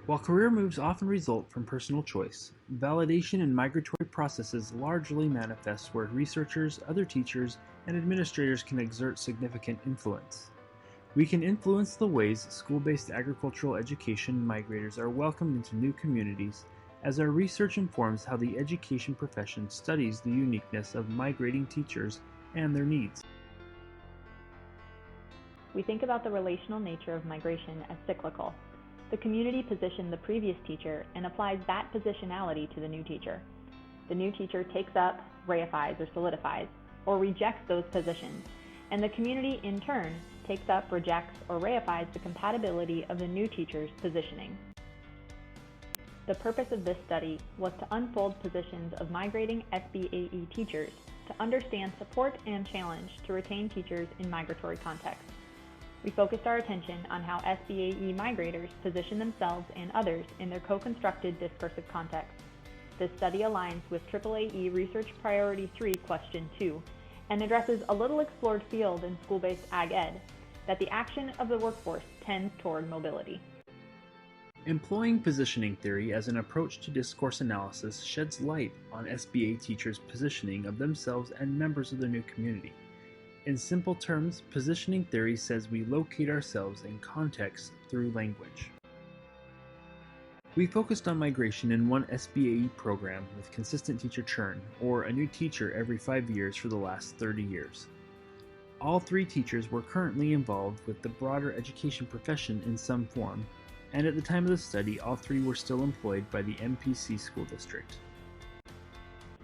While career moves often result from personal choice, validation in migratory processes largely manifest where researchers, other teachers, and administrators can exert significant influence. We can influence the ways school-based agricultural education migrators are welcomed into new communities, as our research informs how the education profession studies the uniqueness of migrating teachers and their needs. We think about the relational nature of migration as cyclical. The community positioned the previous teacher and applies that positionality to the new teacher. The new teacher takes up, reifies, or solidifies, or rejects those positions, and the community, in turn, takes up, rejects, or reifies the compatibility of the new teacher's positioning. The purpose of this study was to unfold positions of migrating SBAE teachers to understand support and challenge to retain teachers in migratory contexts. We focused our attention on how SBAE migrators position themselves and others in their co-constructed discursive context. This study aligns with AAAE Research Priority 3 Question 2 and addresses a little explored field in school-based ag ed, that the action of the workforce tends toward mobility. Employing positioning theory as an approach to discourse analysis sheds light on SBA teachers' positioning of themselves and members of their new community. In simple terms, positioning theory says we locate ourselves in context through language. We focused on migration in one SBAE program with consistent teacher churn, or a new teacher every 5 years for the last 30 years. All 3 teachers were currently involved with the broader education profession in some form, and at the time of the study, all 3 were still employed by the MPC school district.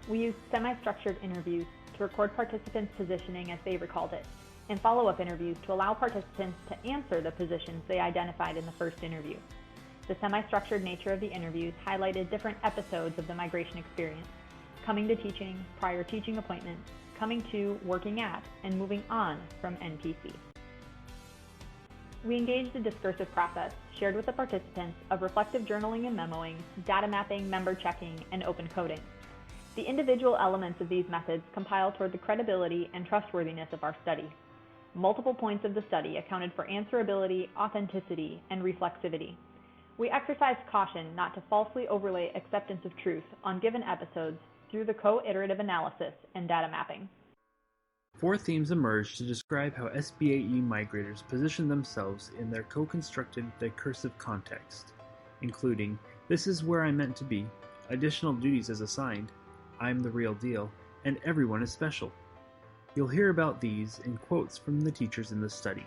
We used semi-structured interviews to record participants' positioning as they recalled it, and follow-up interviews to allow participants to answer the positions they identified in the first interview. The semi-structured nature of the interviews highlighted different episodes of the migration experience: coming to teaching, prior teaching appointments, coming to, working at, and moving on from NPC. We engaged a discursive process shared with the participants of reflective journaling and memoing, data mapping, member checking, and open coding. The individual elements of these methods compile toward the credibility and trustworthiness of our study. Multiple points of the study accounted for answerability, authenticity, and reflexivity. We exercised caution not to falsely overlay acceptance of truth on given episodes through the co-iterative analysis and data mapping. 4 themes emerged to describe how SBAE migrators position themselves in their co-constructed discursive context, including "This is where I'm meant to be," "Additional duties as assigned," "I'm the real deal," and "Everyone is special." You'll hear about these in quotes from the teachers in the study.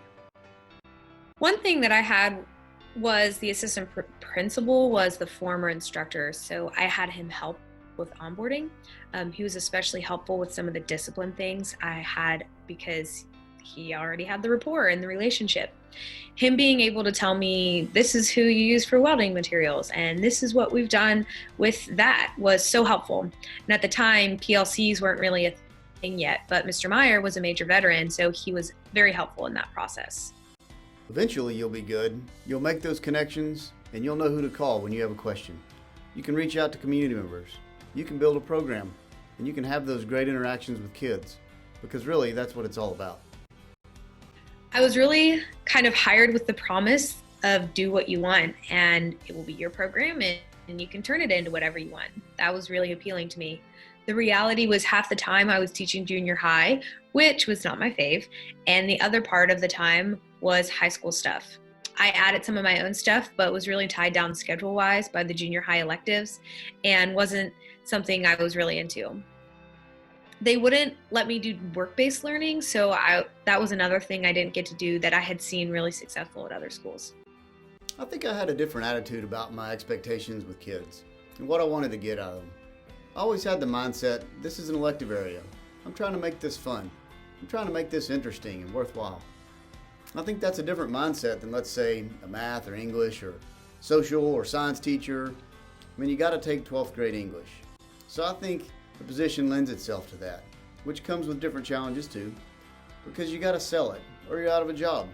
One thing that I had was the assistant principal was the former instructor, so I had him help with onboarding. He was especially helpful with some of the discipline things I had because he already had the rapport and the relationship. Him being able to tell me, this is who you use for welding materials and this is what we've done with that, was so helpful. And at the time, PLCs weren't really a thing yet, but Mr. Meyer was a major veteran, so he was very helpful in that process. Eventually you'll be good. You'll make those connections and you'll know who to call when you have a question. You can reach out to community members. You can build a program and you can have those great interactions with kids, because really that's what it's all about. I was really kind of hired with the promise of do what you want and it will be your program and you can turn it into whatever you want. That was really appealing to me. The reality was half the time I was teaching junior high, which was not my fave, and the other part of the time was high school stuff. I added some of my own stuff, but was really tied down schedule-wise by the junior high electives and wasn't something I was really into. They wouldn't let me do work-based learning, so that was another thing I didn't get to do that I had seen really successful at other schools. I think I had a different attitude about my expectations with kids and what I wanted to get out of them. I always had the mindset, this is an elective area. I'm trying to make this fun. I'm trying to make this interesting and worthwhile. I think that's a different mindset than, let's say, a math or English or social or science teacher. I mean, you got to take 12th grade English. So I think the position lends itself to that, which comes with different challenges too, because you got to sell it or you're out of a job.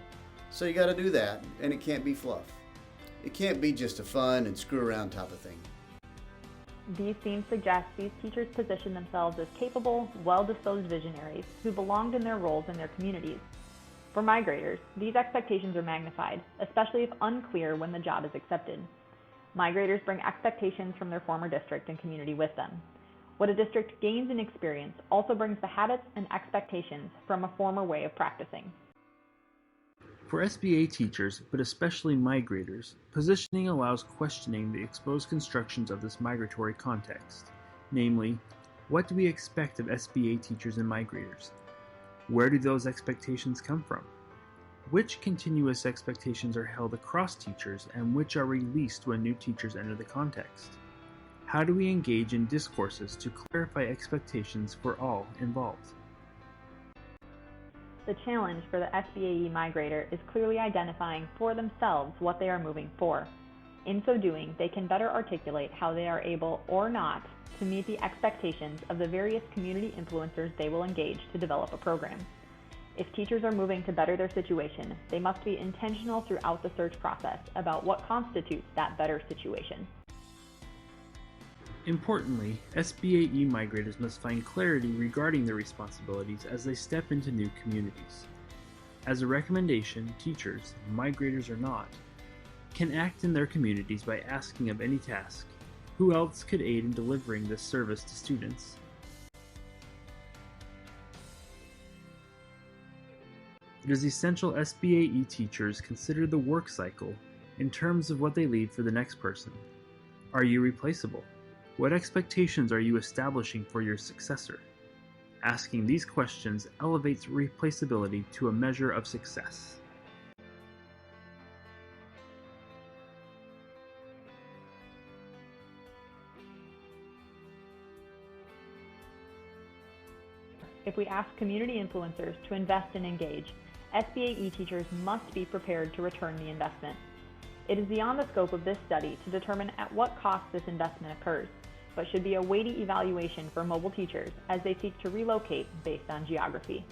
So you got to do that, and it can't be fluff. It can't be just a fun and screw around type of thing. These themes suggest these teachers position themselves as capable, well-disposed visionaries who belonged in their roles in their communities. For migrators, these expectations are magnified, especially if unclear when the job is accepted. Migrators bring expectations from their former district and community with them. What a district gains in experience also brings the habits and expectations from a former way of practicing. For SBA teachers, but especially migrators, positioning allows questioning the exposed constructions of this migratory context. Namely, what do we expect of SBA teachers and migrators? Where do those expectations come from? Which continuous expectations are held across teachers and which are released when new teachers enter the context? How do we engage in discourses to clarify expectations for all involved? The challenge for the SBAE migrator is clearly identifying for themselves what they are moving for. In so doing, they can better articulate how they are able or not to meet the expectations of the various community influencers they will engage to develop a program. If teachers are moving to better their situation, they must be intentional throughout the search process about what constitutes that better situation. Importantly, SBAE migrators must find clarity regarding their responsibilities as they step into new communities. As a recommendation, teachers, migrators or not, can act in their communities by asking of any task, who else could aid in delivering this service to students? It is essential SBAE teachers consider the work cycle in terms of what they leave for the next person. Are you replaceable? What expectations are you establishing for your successor? Asking these questions elevates replaceability to a measure of success. If we ask community influencers to invest and engage, SBAE teachers must be prepared to return the investment. It is beyond the scope of this study to determine at what cost this investment occurs, but should be a weighty evaluation for mobile teachers as they seek to relocate based on geography.